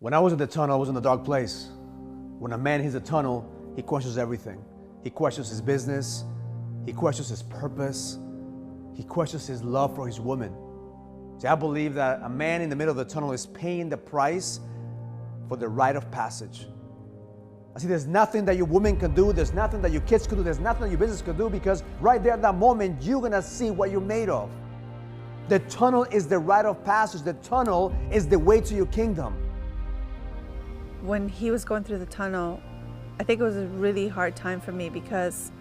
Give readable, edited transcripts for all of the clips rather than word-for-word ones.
When I was in the tunnel, I was in a dark place. When a man hits a tunnel, he questions everything. He questions his business. He questions his purpose. He questions his love for his woman. See, I believe that a man in the middle of the tunnel is paying the price for the rite of passage. I see there's nothing that your woman can do, there's nothing that your kids can do, there's nothing that your business can do, because right there at that moment, you're gonna see what you're made of. The tunnel is the rite of passage. The tunnel is the way to your kingdom. When he was going through the tunnel, I think it was a really hard time for me because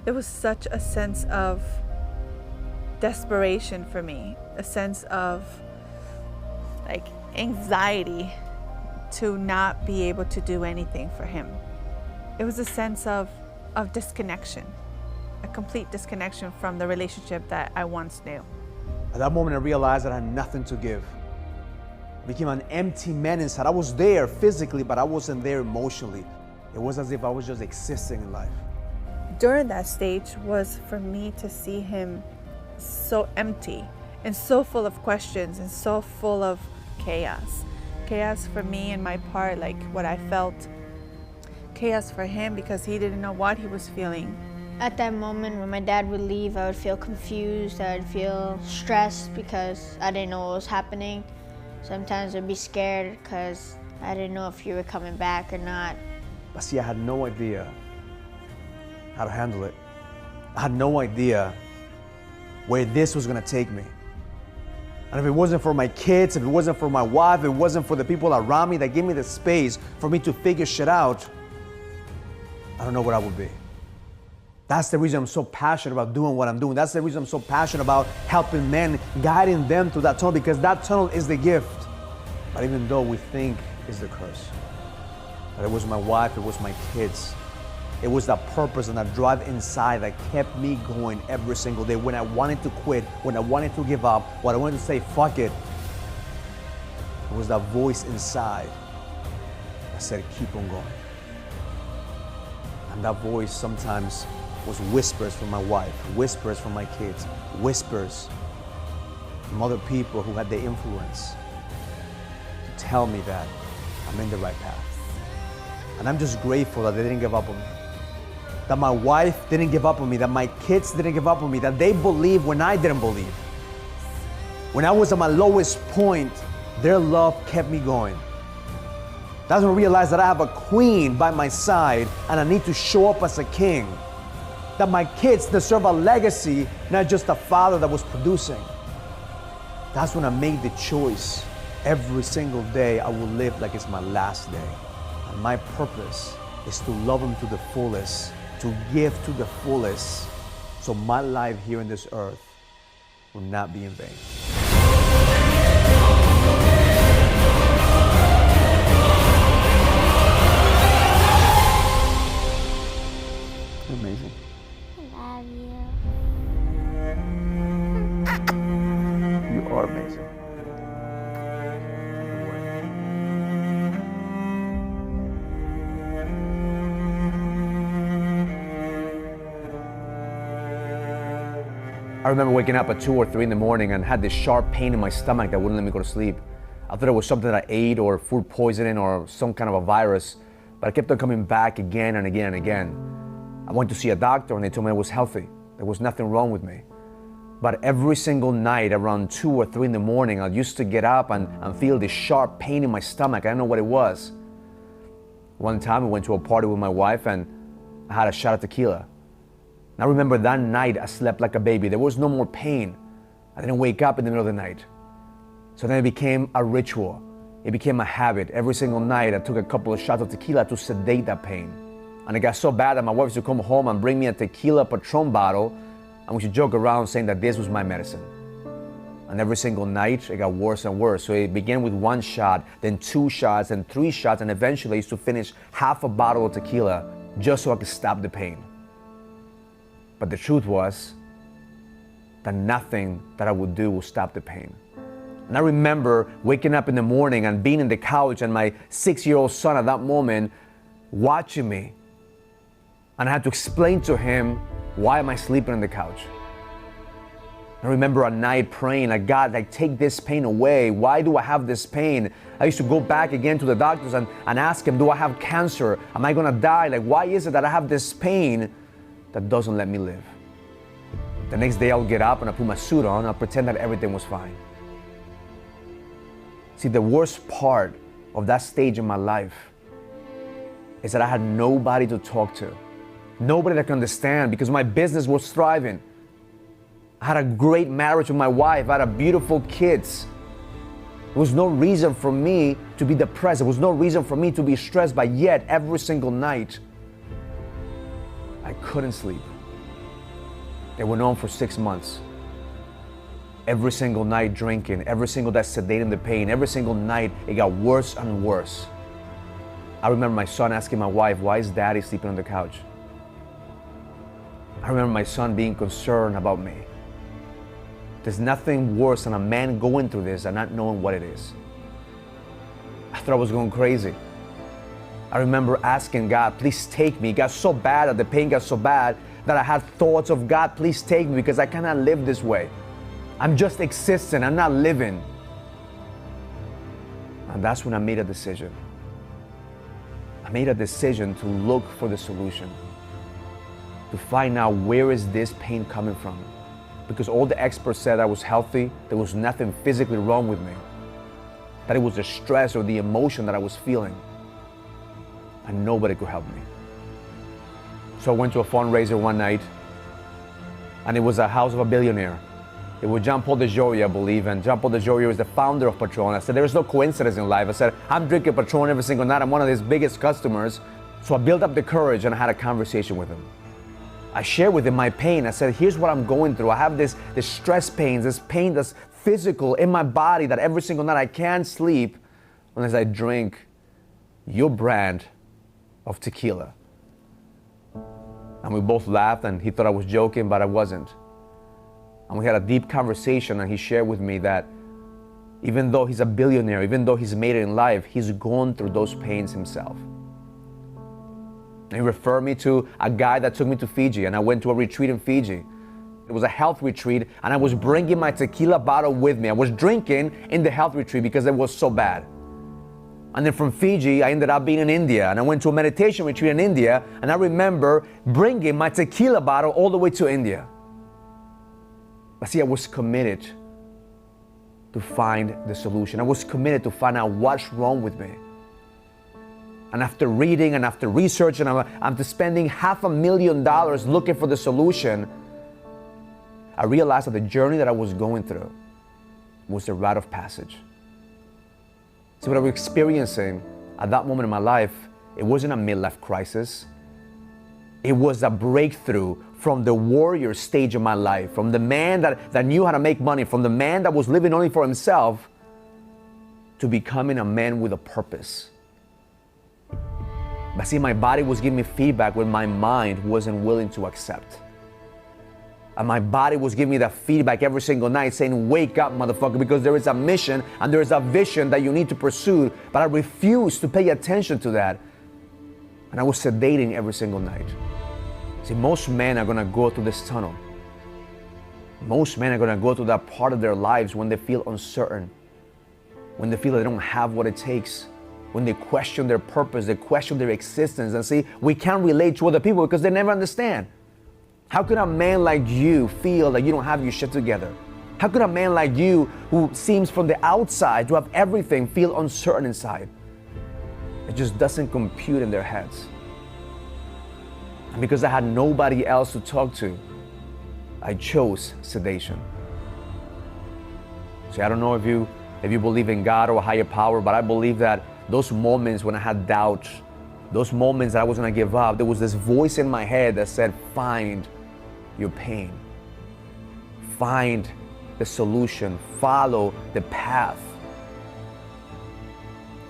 there was such a sense of desperation for me, a sense of like anxiety to not be able to do anything for him. It was a sense of disconnection, a complete disconnection from the relationship that I once knew. At that moment, I realized that I had nothing to give. I became an empty man inside. I was there physically, but I wasn't there emotionally. It was as if I was just existing in life. During that stage was for me to see him so empty and so full of questions and so full of chaos. Chaos for me and my part, like what I felt. Chaos for him because he didn't know what he was feeling. At that moment when my dad would leave, I would feel confused, I would feel stressed because I didn't know what was happening. Sometimes I'd be scared because I didn't know if he were coming back or not. But see, I had no idea how to handle it. I had no idea where this was gonna take me. And if it wasn't for my kids, if it wasn't for my wife, if it wasn't for the people around me that gave me the space for me to figure shit out, I don't know where I would be. That's the reason I'm so passionate about doing what I'm doing. That's the reason I'm so passionate about helping men, guiding them through that tunnel, because that tunnel is the gift. But even though we think it's the curse, but it was my wife, it was my kids. It was that purpose and that drive inside that kept me going every single day. When I wanted to quit, when I wanted to give up, when I wanted to say, fuck it, it was that voice inside that said, keep on going. And that voice sometimes was whispers from my wife, whispers from my kids, whispers from other people who had the influence to tell me that I'm in the right path. And I'm just grateful that they didn't give up on me. That my wife didn't give up on me, that my kids didn't give up on me, that they believed when I didn't believe. When I was at my lowest point, their love kept me going. That's when I realized that I have a queen by my side and I need to show up as a king. That my kids deserve a legacy, not just a father that was producing. That's when I made the choice. Every single day I will live like it's my last day. And my purpose is to love him to the fullest, to give to the fullest, so my life here on this earth will not be in vain. Amazing. I love you. You are amazing. I remember waking up at 2 or 3 in the morning and had this sharp pain in my stomach that wouldn't let me go to sleep. I thought it was something that I ate or food poisoning or some kind of a virus, but I kept on coming back again and again and again. I went to see a doctor and they told me I was healthy. There was nothing wrong with me. But every single night around 2 or 3 in the morning, I used to get up and feel this sharp pain in my stomach. I didn't know what it was. One time I went to a party with my wife and I had a shot of tequila. And I remember that night I slept like a baby. There was no more pain. I didn't wake up in the middle of the night. So then it became a ritual. It became a habit. Every single night I took a couple of shots of tequila to sedate that pain. And it got so bad that my wife used to come home and bring me a tequila Patron bottle, and we should joke around saying that this was my medicine. And every single night it got worse and worse. So it began with 1 shot, then 2 shots, and 3 shots, and eventually I used to finish half a bottle of tequila just so I could stop the pain. But the truth was that nothing that I would do would stop the pain. And I remember waking up in the morning and being in the couch and my 6-year-old son at that moment watching me. And I had to explain to him, why am I sleeping on the couch? I remember a night praying, like, God, like, take this pain away. Why do I have this pain? I used to go back again to the doctors and ask him, do I have cancer? Am I gonna die? Like, why is it that I have this pain that doesn't let me live? The next day I'll get up and I'll put my suit on, I'll pretend that everything was fine. See, the worst part of that stage in my life is that I had nobody to talk to. Nobody that could understand, because my business was thriving. I had a great marriage with my wife. I had beautiful kids. There was no reason for me to be depressed. There was no reason for me to be stressed, but yet every single night, I couldn't sleep. It went on for 6 months. Every single night drinking, every single day sedating the pain, every single night it got worse and worse. I remember my son asking my wife, why is daddy sleeping on the couch? I remember my son being concerned about me. There's nothing worse than a man going through this and not knowing what it is. I thought I was going crazy. I remember asking God, please take me. It got so bad that the pain got so bad that I had thoughts of, God, please take me, because I cannot live this way. I'm just existing, I'm not living. And that's when I made a decision. I made a decision to look for the solution, to find out, where is this pain coming from? Because all the experts said I was healthy, there was nothing physically wrong with me, that it was the stress or the emotion that I was feeling, and nobody could help me. So I went to a fundraiser one night, and it was a house of a billionaire. It was John Paul DeJoria, I believe, and John Paul DeJoria is the founder of Patron. I said, there is no coincidence in life. I said, I'm drinking Patron every single night. I'm one of his biggest customers. So I built up the courage and I had a conversation with him. I shared with him my pain. I said, here's what I'm going through. I have this stress pains, this pain that's physical in my body, that every single night I can't sleep unless I drink your brand of tequila. And we both laughed, and he thought I was joking, but I wasn't. And we had a deep conversation, and he shared with me that even though he's a billionaire, even though he's made it in life, he's gone through those pains himself. And he referred me to a guy that took me to Fiji, and I went to a retreat in Fiji. It was a health retreat, and I was bringing my tequila bottle with me. I was drinking in the health retreat because it was so bad. And then from Fiji, I ended up being in India, and I went to a meditation retreat in India, and I remember bringing my tequila bottle all the way to India. But see, I was committed to find the solution. I was committed to find out what's wrong with me. And after reading and after researching, after spending $500,000 looking for the solution, I realized that the journey that I was going through was the rite of passage. So what I was experiencing at that moment in my life, it wasn't a midlife crisis. It was a breakthrough from the warrior stage of my life, from the man that knew how to make money, from the man that was living only for himself, to becoming a man with a purpose. But see, my body was giving me feedback when my mind wasn't willing to accept. And my body was giving me that feedback every single night saying, wake up, motherfucker, because there is a mission and there is a vision that you need to pursue. But I refused to pay attention to that. And I was sedating every single night. See, most men are gonna go through this tunnel. Most men are gonna go through that part of their lives when they feel uncertain, when they feel that they don't have what it takes, when they question their purpose, they question their existence. And see, we can't relate to other people because they never understand. How could a man like you feel that you don't have your shit together? How could a man like you, who seems from the outside to have everything, feel uncertain inside? It just doesn't compute in their heads. And because I had nobody else to talk to, I chose sedation. See, I don't know if you believe in God or a higher power, but I believe that those moments when I had doubt, those moments that I was gonna give up, there was this voice in my head that said, find your pain. Find the solution. Follow the path.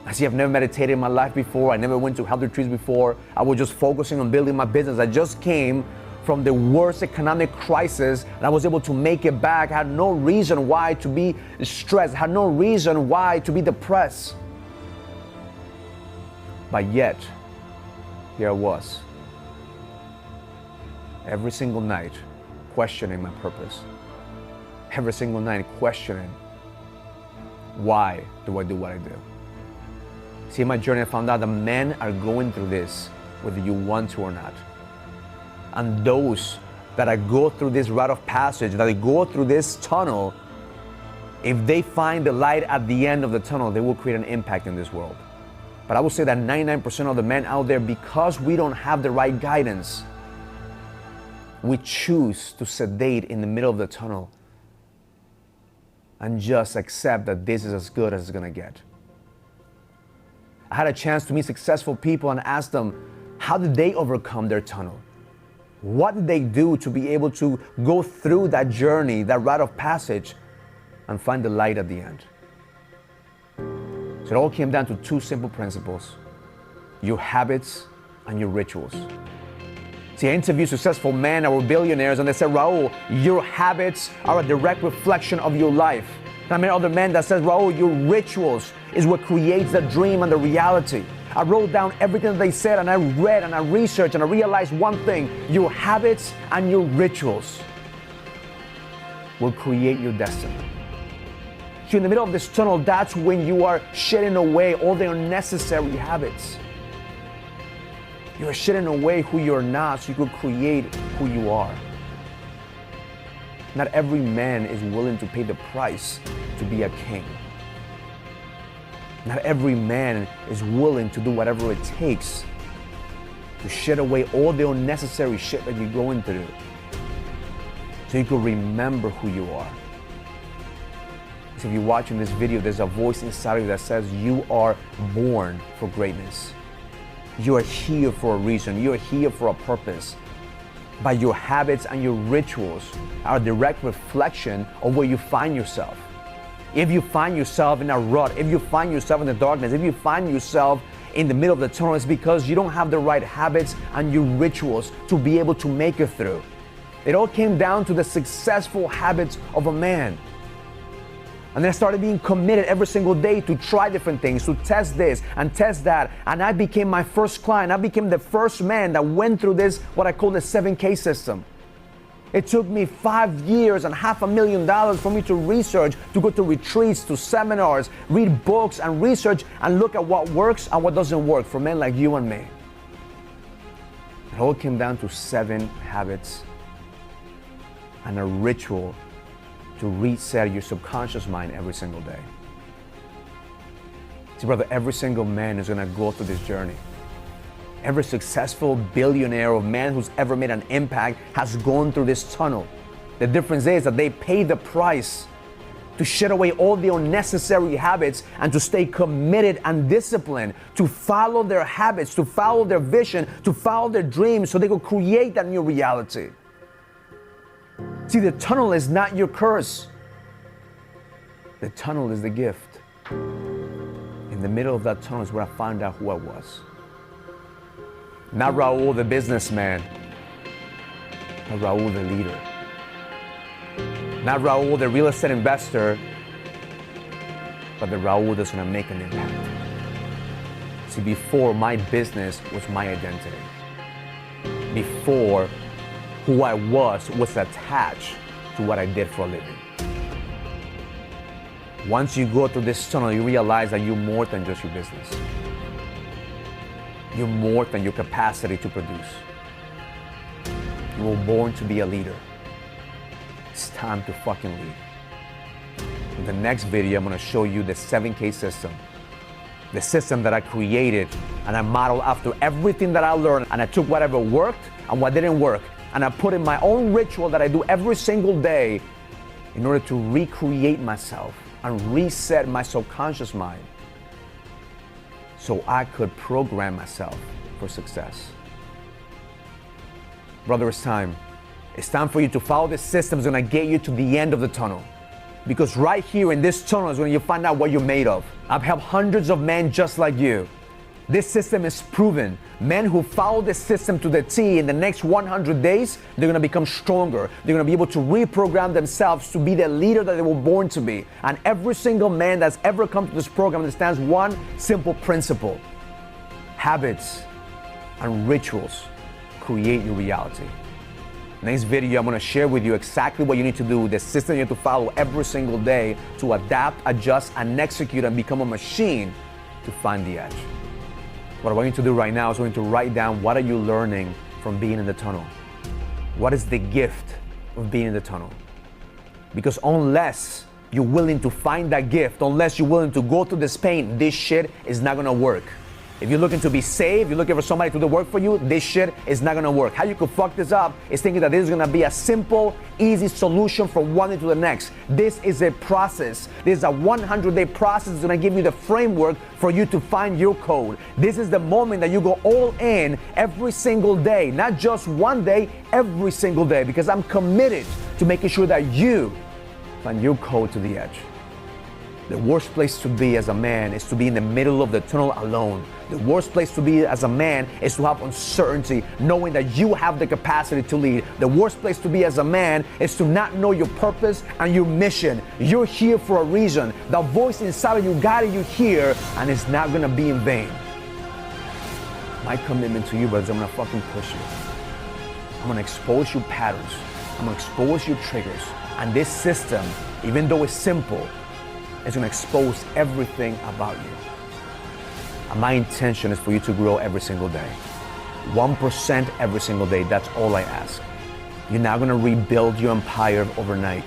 I see, I've never meditated in my life before. I never went to health retreats before. I was just focusing on building my business. I just came from the worst economic crisis, and I was able to make it back. I had no reason why to be stressed. I had no reason why to be depressed. But yet, here I was, every single night, questioning my purpose. every single night questioning, why do I do what I do? See, in my journey, I found out that men are going through this, whether you want to or not. And those that I go through this rite of passage, that they go through this tunnel, if they find the light at the end of the tunnel, they will create an impact in this world. But I would say that 99% of the men out there, because we don't have the right guidance, we choose to sedate in the middle of the tunnel and just accept that this is as good as it's gonna get. I had a chance to meet successful people and ask them, how did they overcome their tunnel? What did they do to be able to go through that journey, that rite of passage, and find the light at the end? So it all came down to two simple principles: your habits and your rituals. See, I interviewed successful men or billionaires, and they said, Raul, your habits are a direct reflection of your life. And I met other men that said, Raul, your rituals is what creates the dream and the reality. I wrote down everything that they said, and I read and I researched, and I realized one thing: your habits and your rituals will create your destiny. So in the middle of this tunnel, that's when you are shedding away all the unnecessary habits. You are shedding away who you're not so you could create who you are. Not every man is willing to pay the price to be a king. Not every man is willing to do whatever it takes to shed away all the unnecessary shit that you're going through so you can remember who you are. So if you're watching this video, there's a voice inside of you that says you are born for greatness. You are here for a reason. You are here for a purpose. But your habits and your rituals are a direct reflection of where you find yourself. If you find yourself in a rut, if you find yourself in the darkness, if you find yourself in the middle of the tunnel, it's because you don't have the right habits and your rituals to be able to make it through. It all came down to the successful habits of a man. And then I started being committed every single day to try different things, to test this and test that. And I became my first client. I became the first man that went through this, what I call the 7K system. It took me 5 years and $500,000 for me to research, to go to retreats, to seminars, read books and research and look at what works and what doesn't work for men like you and me. It all came down to 7 habits and a ritual to reset your subconscious mind every single day. See, brother, every single man is gonna go through this journey. Every successful billionaire or man who's ever made an impact has gone through this tunnel. The difference is that they pay the price to shed away all the unnecessary habits and to stay committed and disciplined, to follow their habits, to follow their vision, to follow their dreams so they can create that new reality. See, the tunnel is not your curse. The tunnel is the gift. In the middle of that tunnel is where I found out who I was. Not Raul the businessman, but Raul the leader. Not Raul the real estate investor, but the Raul that's gonna make an impact. See, before, my business was my identity. Before, who I was attached to what I did for a living. Once you go through this tunnel, you realize that you're more than just your business. You're more than your capacity to produce. You were born to be a leader. It's time to fucking lead. In the next video, I'm gonna show you the 7K system. The system that I created and I modeled after everything that I learned, and I took whatever worked and what didn't work, and I put in my own ritual that I do every single day in order to recreate myself and reset my subconscious mind so I could program myself for success. Brother, it's time. It's time for you to follow this system that's gonna get you to the end of the tunnel. Because right here in this tunnel is when you find out what you're made of. I've helped hundreds of men just like you. This system is proven. Men who follow this system to the T, in the next 100 days, they're gonna become stronger. They're gonna be able to reprogram themselves to be the leader that they were born to be. And every single man that's ever come to this program understands one simple principle: habits and rituals create your reality. Next video, I'm gonna share with you exactly what you need to do, the system you have to follow every single day to adapt, adjust, and execute and become a machine to find the edge. What I want you to do right now is going to write down what are you learning from being in the tunnel. What is the gift of being in the tunnel? Because unless you're willing to find that gift, unless you're willing to go through this pain, this shit is not gonna work. If you're looking to be saved, you're looking for somebody to do the work for you, this shit is not gonna work. How you could fuck this up is thinking that this is gonna be a simple, easy solution from one day to the next. This is a process. This is a 100-day process that's gonna give you the framework for you to find your code. This is the moment that you go all in every single day, not just one day, every single day, because I'm committed to making sure that you find your code to the edge. The worst place to be as a man is to be in the middle of the tunnel alone. The worst place to be as a man is to have uncertainty, knowing that you have the capacity to lead. The worst place to be as a man is to not know your purpose and your mission. You're here for a reason. The voice inside of you guided you here, and it's not gonna be in vain. My commitment to you, brothers, I'm gonna fucking push you. I'm gonna expose your patterns. I'm gonna expose your triggers. And this system, even though it's simple, it's gonna expose everything about you. And my intention is for you to grow every single day. 1% every single day, that's all I ask. You're not gonna rebuild your empire overnight,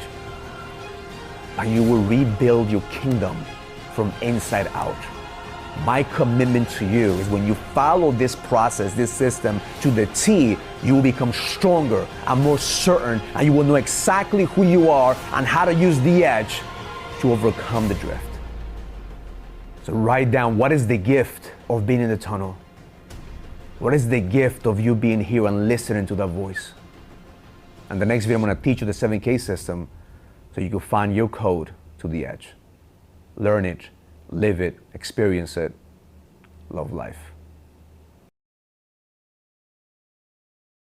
but you will rebuild your kingdom from inside out. My commitment to you is when you follow this process, this system to the T, you will become stronger and more certain, and you will know exactly who you are and how to use the edge to overcome the drift. So write down, what is the gift of being in the tunnel? What is the gift of you being here and listening to that voice? And the next video, I'm gonna teach you the 7K system so you can find your code to the edge. Learn it, live it, experience it, love life.